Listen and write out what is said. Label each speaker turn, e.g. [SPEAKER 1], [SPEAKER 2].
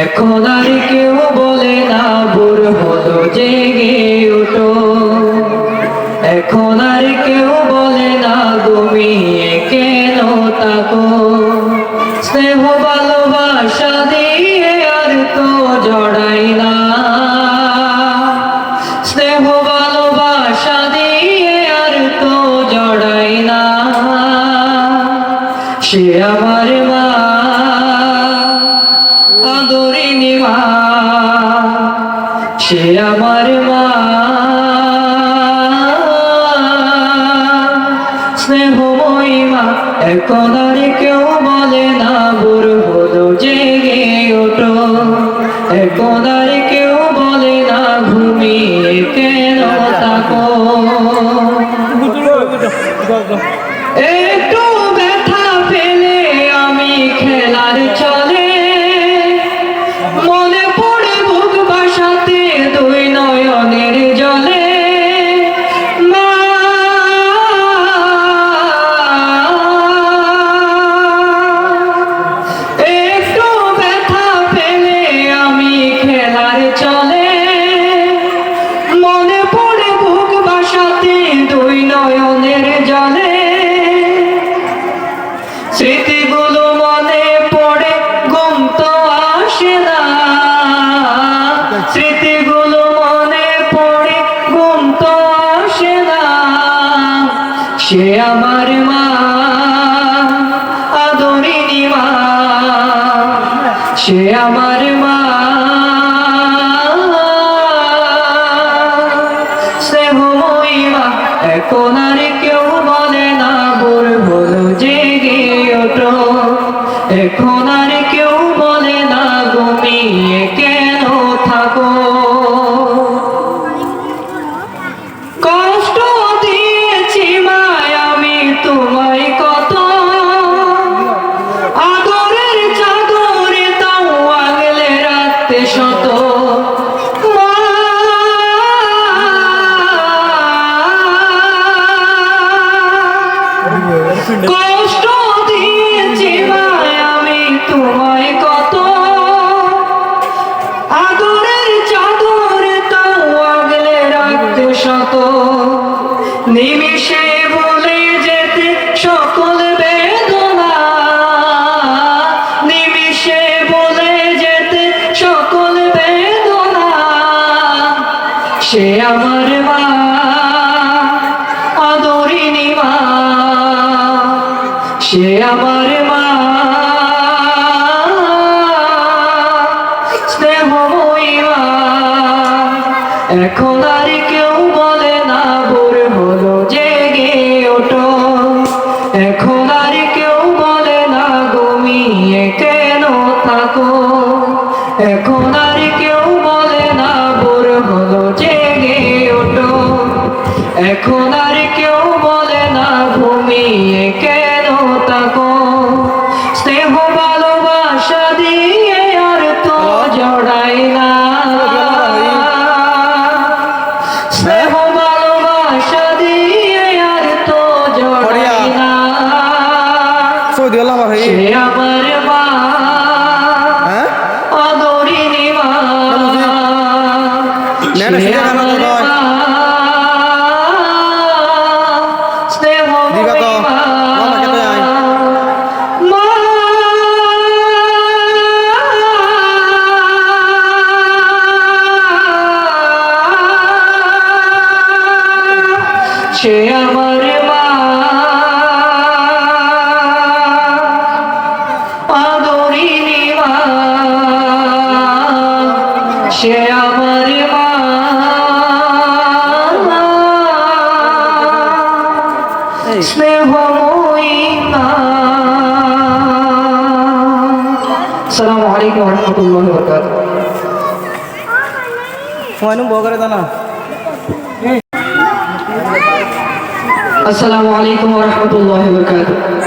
[SPEAKER 1] এখন আর কেউ বলে না ভোর হলো জেগে ওঠো, এখন আর কেউ বলে না ঘুমিয়ে কেন তাকো, স্নেহ ভালোবাসা দিয়ে আর তো জড়াই না, স্নেহ ভালোবাসা দিয়ে আর তো জড়াই না, সে আমার মা আদরিনী মা, সে আমার মা স্নেহময়ী মা। এখন আর কেউ বলে না ভোর হলো জেগে ওঠো, এখন আর কেউ বলে না ঘুমিয়ে কেন তাকো, একটু ব্যথা পেলে আমি খেলার চলে মনে পড়ে বুক বাসাতে দুই নয়নের জলে, মা একটু ব্যথা পেলে আমি খেলার চলে মনে পড়ে বুক বাসাতে দুই নয়নের জলে, স্মৃতিগুলো মনে পড়ে ঘুম তো আসে না, স্মৃতিগুলো মনে পড়ে ঘুম তো আসে না, সে আমার মা আদরিনী মা, সে আমার মা স্নেহময়ী মা। এখন আর কেউ বলে না ভোর হলো জেগে ওঠো, এখন আর কেউ বলে না ঘুমিয়ে কেন থাকো, কষ্ট দিয়েছি মায় আমি তোমায় কত, আদরের চাদরে তাও আগলে রাখতে শত, কষ্ট দিয়েছি মায় আমি তোমায় কত, আদরের চাদরে তাও আগলে রাখতে শত, নিমিষে ভুলে যেতে সকল বেদনা, নিমিষে ভুলে যেতে সকল বেদনা, সে আমার মা আদরিনী মা, সে আমার মা স্নেহময়ী মা। এখন আর কেউ বলে না ভোর হলো জেগে ওঠো, এখন আর কেউ বলে না ঘুমিয়ে কেন থাকো, এখন আর কেউ বলে না ভোর হলো জেগে ওঠো, এখন আর কেউ বলে না ঘুমিয়ে কেন তাকো, স্নেহ ভালোবাসা দিয়ে আর তো জড়াই না, স্নেহ ভালোবাসা দিয়ে আর তো জড়াই না, সে আমার মা আদরিনী মা, সে আমার মা স্নেহময়ী মা, মা সে আমার মা আদরিনী মা, সে আমার মা স্নেহময়ী মা। আসসালামু আলাইকুম ওয়া রাহমাতুল্লাহি ওয়া বারাকাতুহু। আসসালামু আলাইকুম ওয়া রাহমাতুল্লাহি ওয়া বারাকাতুহু।